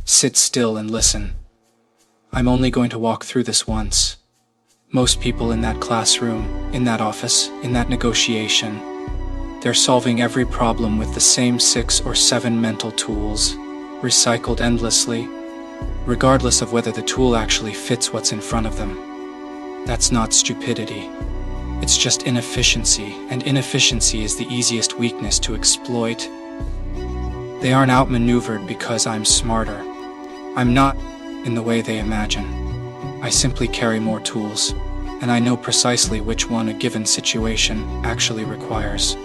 Sit still and listen. I'm only going to walk through this once. Most people in that classroom, in that office, in that negotiation, they're solving every problem with the same 6 or 7 mental tools, recycled endlessly, regardless of whether the tool actually fits what's in front of them. That's not stupidity. It's just inefficiency, and inefficiency is the easiest weakness to exploit. They aren't outmaneuvered because I'm smarter. I'm not in the way they imagine. I simply carry more tools, and I know precisely which one a given situation actually requires.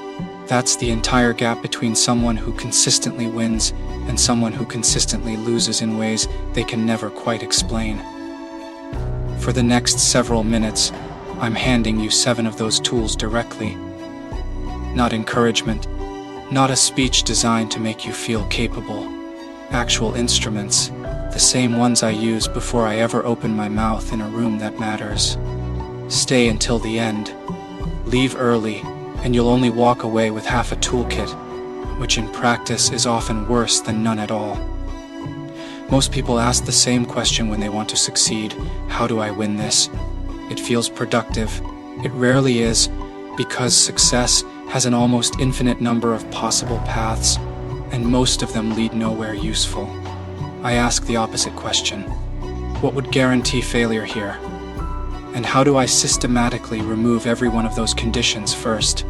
That's the entire gap between someone who consistently wins and someone who consistently loses in ways they can never quite explain. For the next several minutes, I'm handing you 7 of those tools directly. Not encouragement, not a speech designed to make you feel capable. Actual instruments, the same ones I use before I ever open my mouth in a room that matters. Stay until the end. Leave early, and you'll only walk away with half a toolkit, which in practice is often worse than none at all. Most people ask the same question when they want to succeed: how do I win this? It feels productive. It rarely is, because success has an almost infinite number of possible paths, and most of them lead nowhere useful. I ask the opposite question: what would guarantee failure here? And how do I systematically remove every one of those conditions first?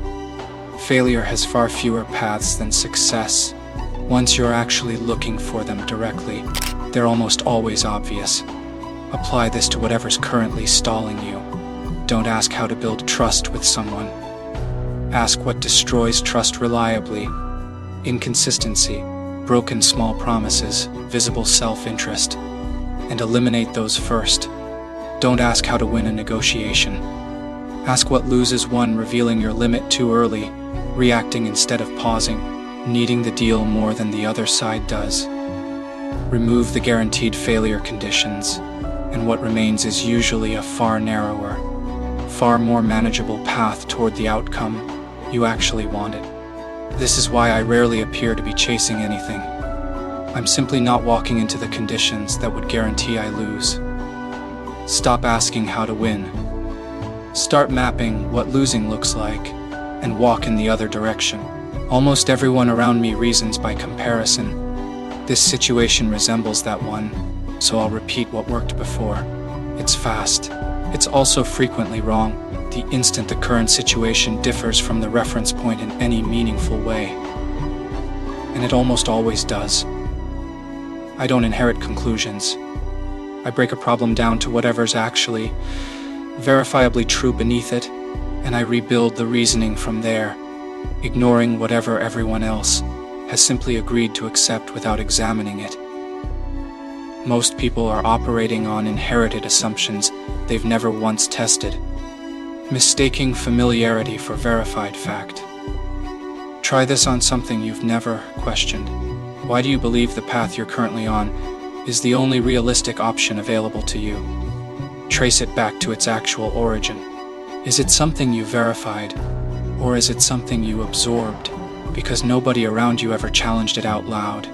Failure has far fewer paths than success. Once you're actually looking for them directly, they're almost always obvious. Apply this to whatever's currently stalling you. Don't ask how to build trust with someone. Ask what destroys trust reliably: inconsistency, broken small promises, visible self-interest, and eliminate those first. Don't ask how to win a negotiation. Ask what loses one revealing your limit too early, reacting instead of pausing, needing the deal more than the other side does. Remove the guaranteed failure conditions, and what remains is usually a far narrower, far more manageable path toward the outcome you actually wanted. This is why I rarely appear to be chasing anything. I'm simply not walking into the conditions that would guarantee I lose. Stop asking how to win. Start mapping what losing looks like, and walk in the other direction. Almost everyone around me reasons by comparison. This situation resembles that one, so I'll repeat what worked before. It's fast. It's also frequently wrong, the instant the current situation differs from the reference point in any meaningful way. And it almost always does. I don't inherit conclusions. I break a problem down to whatever's actually verifiably true beneath it, and I rebuild the reasoning from there, ignoring whatever everyone else has simply agreed to accept without examining it. Most people are operating on inherited assumptions they've never once tested, mistaking familiarity for verified fact. Try this on something you've never questioned. Why do you believe the path you're currently on is the only realistic option available to you? Trace it back to its actual origin. Is it something you verified, or is it something you absorbed because nobody around you ever challenged it out loud?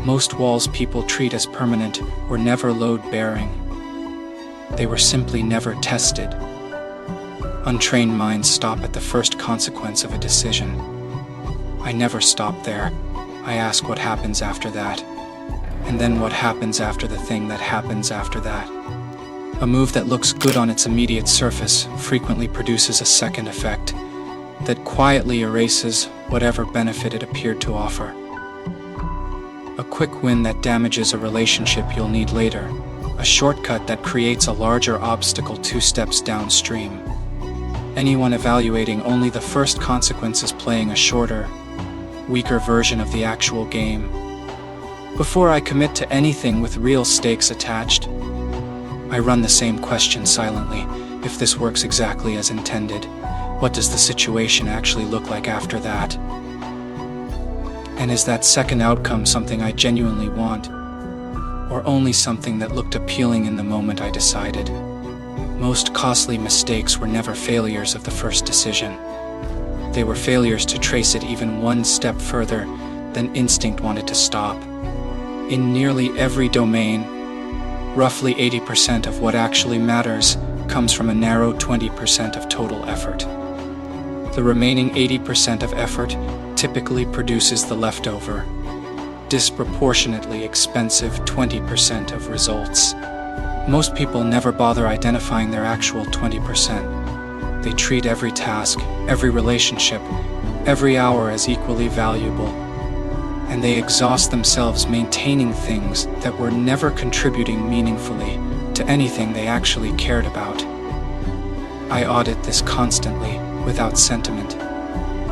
Most walls people treat as permanent were never load-bearing. They were simply never tested. Untrained minds stop at the first consequence of a decision. I never stop there. I ask what happens after that, and then what happens after the thing that happens after that. A move that looks good on its immediate surface frequently produces a second effect that quietly erases whatever benefit it appeared to offer. A quick win that damages a relationship you'll need later. A shortcut that creates a larger obstacle 2 steps downstream. Anyone evaluating only the first consequence is playing a shorter, weaker version of the actual game. Before I commit to anything with real stakes attached, I run the same question silently. If this works exactly as intended, what does the situation actually look like after that? And is that second outcome something I genuinely want, or only something that looked appealing in the moment I decided? Most costly mistakes were never failures of the first decision. They were failures to trace it even one step further than instinct wanted to stop. In nearly every domain, roughly 80% of what actually matters comes from a narrow 20% of total effort. The remaining 80% of effort typically produces the leftover, disproportionately expensive 20% of results. Most people never bother identifying their actual 20%. They treat every task, every relationship, every hour as equally valuable, and they exhaust themselves maintaining things that were never contributing meaningfully to anything they actually cared about. I audit this constantly, without sentiment.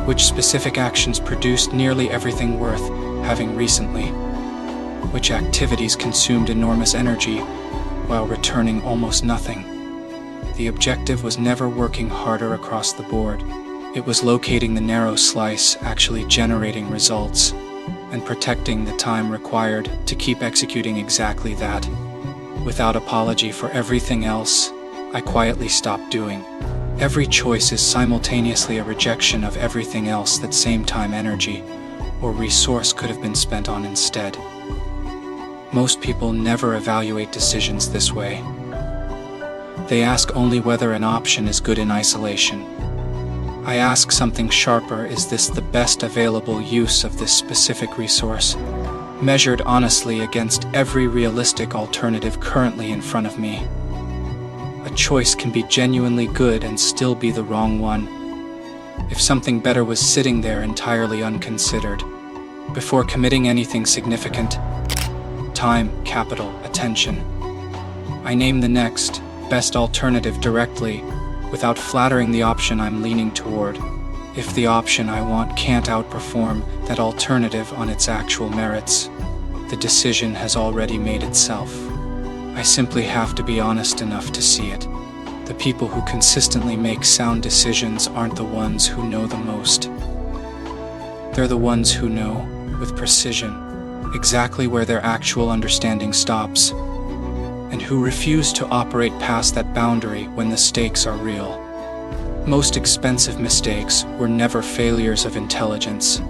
Which specific actions produced nearly everything worth having recently? Which activities consumed enormous energy while returning almost nothing? The objective was never working harder across the board. It was locating the narrow slice actually generating results, and protecting the time required to keep executing exactly that. Without apology for everything else, I quietly stopped doing. Every choice is simultaneously a rejection of everything else that same time, energy, or resource could have been spent on instead. Most people never evaluate decisions this way. They ask only whether an option is good in isolation. I ask something sharper: is this the best available use of this specific resource, measured honestly against every realistic alternative currently in front of me? A choice can be genuinely good and still be the wrong one, if something better was sitting there entirely unconsidered. Before committing anything significant, time, capital, attention, I name the next best alternative directly, without flattering the option I'm leaning toward. If the option I want can't outperform that alternative on its actual merits, the decision has already made itself. I simply have to be honest enough to see it. The people who consistently make sound decisions aren't the ones who know the most. They're the ones who know, with precision, exactly where their actual understanding stops, and who refuse to operate past that boundary when the stakes are real. Most expensive mistakes were never failures of intelligence.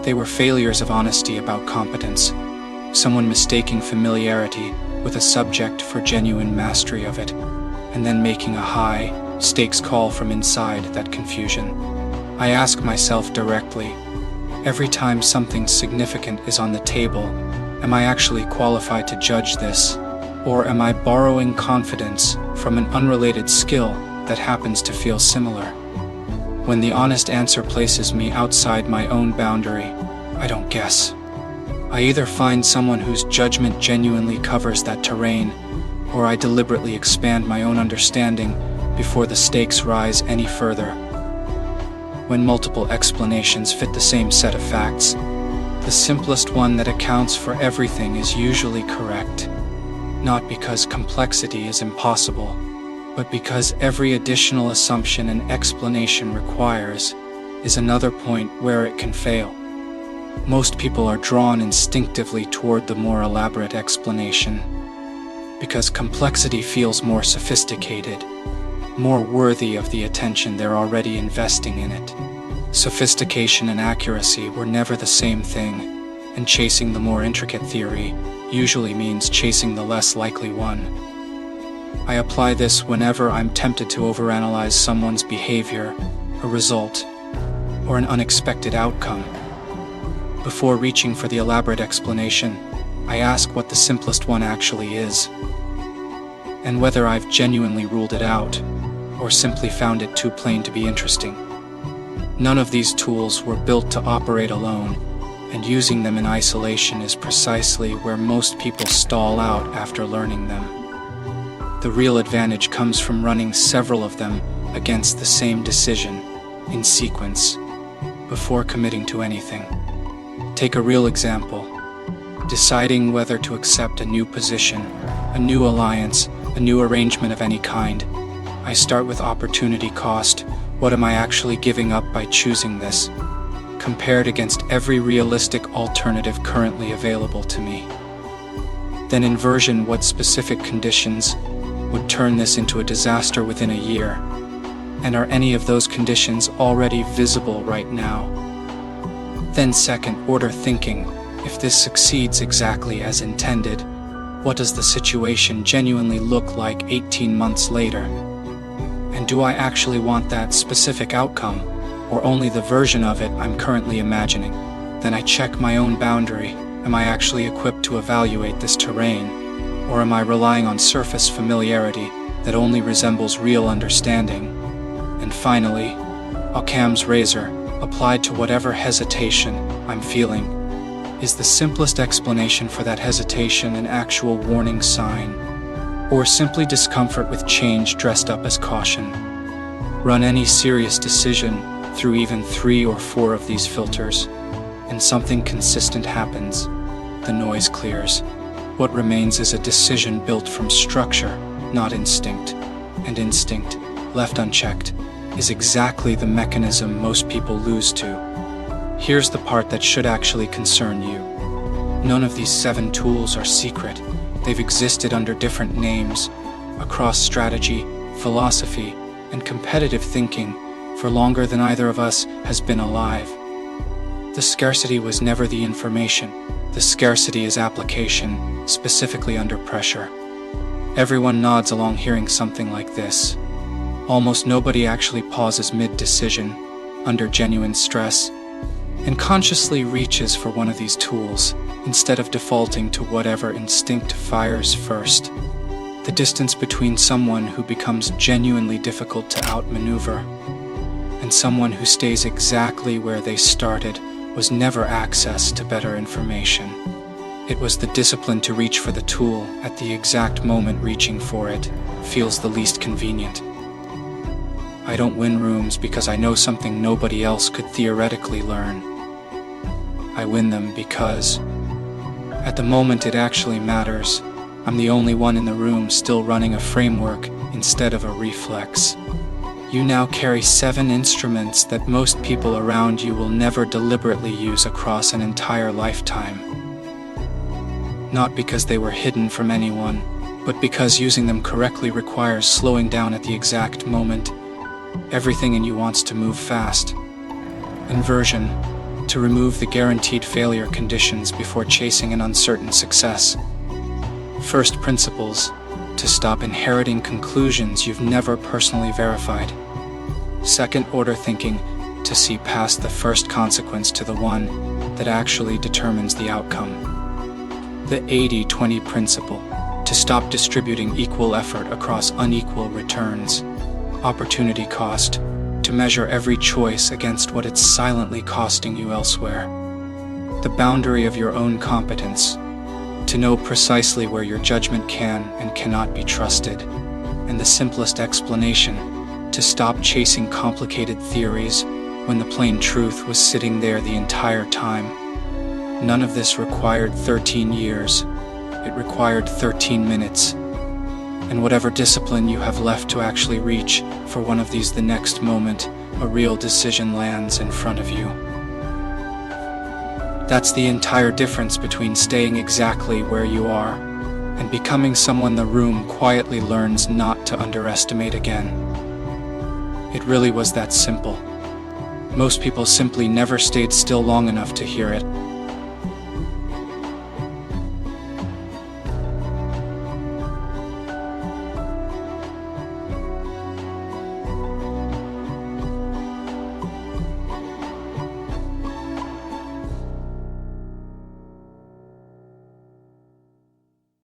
They were failures of honesty about competence. Someone mistaking familiarity with a subject for genuine mastery of it, and then making a high-stakes call from inside that confusion. I ask myself directly, every time something significant is on the table, am I actually qualified to judge this, or am I borrowing confidence from an unrelated skill that happens to feel similar? When the honest answer places me outside my own boundary, I don't guess. I either find someone whose judgment genuinely covers that terrain, or I deliberately expand my own understanding before the stakes rise any further. When multiple explanations fit the same set of facts, the simplest one that accounts for everything is usually correct. Not because complexity is impossible, but because every additional assumption and explanation requires is another point where it can fail. Most people are drawn instinctively toward the more elaborate explanation, because complexity feels more sophisticated, more worthy of the attention they're already investing in it. Sophistication and accuracy were never the same thing, and chasing the more intricate theory usually means chasing the less likely one. I apply this whenever I'm tempted to overanalyze someone's behavior, a result, or an unexpected outcome. Before reaching for the elaborate explanation, I ask what the simplest one actually is, and whether I've genuinely ruled it out, or simply found it too plain to be interesting. None of these tools were built to operate alone, and using them in isolation is precisely where most people stall out after learning them. The real advantage comes from running several of them against the same decision, in sequence, before committing to anything. Take a real example: deciding whether to accept a new position, a new alliance, a new arrangement of any kind. I start with opportunity cost. What am I actually giving up by choosing this, compared against every realistic alternative currently available to me? Then inversion: what specific conditions would turn this into a disaster within a year? And are any of those conditions already visible right now? Then second order thinking: If this succeeds exactly as intended, what does the situation genuinely look like 18 months later? And do I actually want that specific outcome, or only the version of it I'm currently imagining? Then I check my own boundary. Am I actually equipped to evaluate this terrain, or am I relying on surface familiarity that only resembles real understanding? And finally, Occam's razor, applied to whatever hesitation I'm feeling. Is the simplest explanation for that hesitation an actual warning sign, or simply discomfort with change dressed up as caution? Run any serious decision through even 3 or 4 of these filters, and something consistent happens. The noise clears. What remains is a decision built from structure, not instinct. And instinct, left unchecked, is exactly the mechanism most people lose to. Here's the part that should actually concern you. None of these 7 tools are secret. They've existed under different names, across strategy, philosophy, and competitive thinking for longer than either of us has been alive. The scarcity was never the information. The scarcity is application, specifically under pressure. Everyone nods along hearing something like this. Almost nobody actually pauses mid-decision, under genuine stress, and consciously reaches for one of these tools, instead of defaulting to whatever instinct fires first. The distance between someone who becomes genuinely difficult to outmaneuver and someone who stays exactly where they started was never access to better information. It was the discipline to reach for the tool at the exact moment reaching for it feels the least convenient. I don't win rooms because I know something nobody else could theoretically learn. I win them because, at the moment it actually matters, I'm the only one in the room still running a framework instead of a reflex. You now carry 7 instruments that most people around you will never deliberately use across an entire lifetime. Not because they were hidden from anyone, but because using them correctly requires slowing down at the exact moment. Everything in you wants to move fast. Inversion, to remove the guaranteed failure conditions before chasing an uncertain success. First principles, to stop inheriting conclusions you've never personally verified. Second order thinking, to see past the first consequence to the one that actually determines the outcome. The 80-20 principle, to stop distributing equal effort across unequal returns. Opportunity cost, to measure every choice against what it's silently costing you elsewhere. The boundary of your own competence, to know precisely where your judgment can and cannot be trusted. And the simplest explanation, to stop chasing complicated theories when the plain truth was sitting there the entire time. None of this required 13 years. It required 13 minutes. And whatever discipline you have left to actually reach for one of these the next moment, a real decision lands in front of you. That's the entire difference between staying exactly where you are and becoming someone the room quietly learns not to underestimate again. It really was that simple. Most people simply never stayed still long enough to hear it.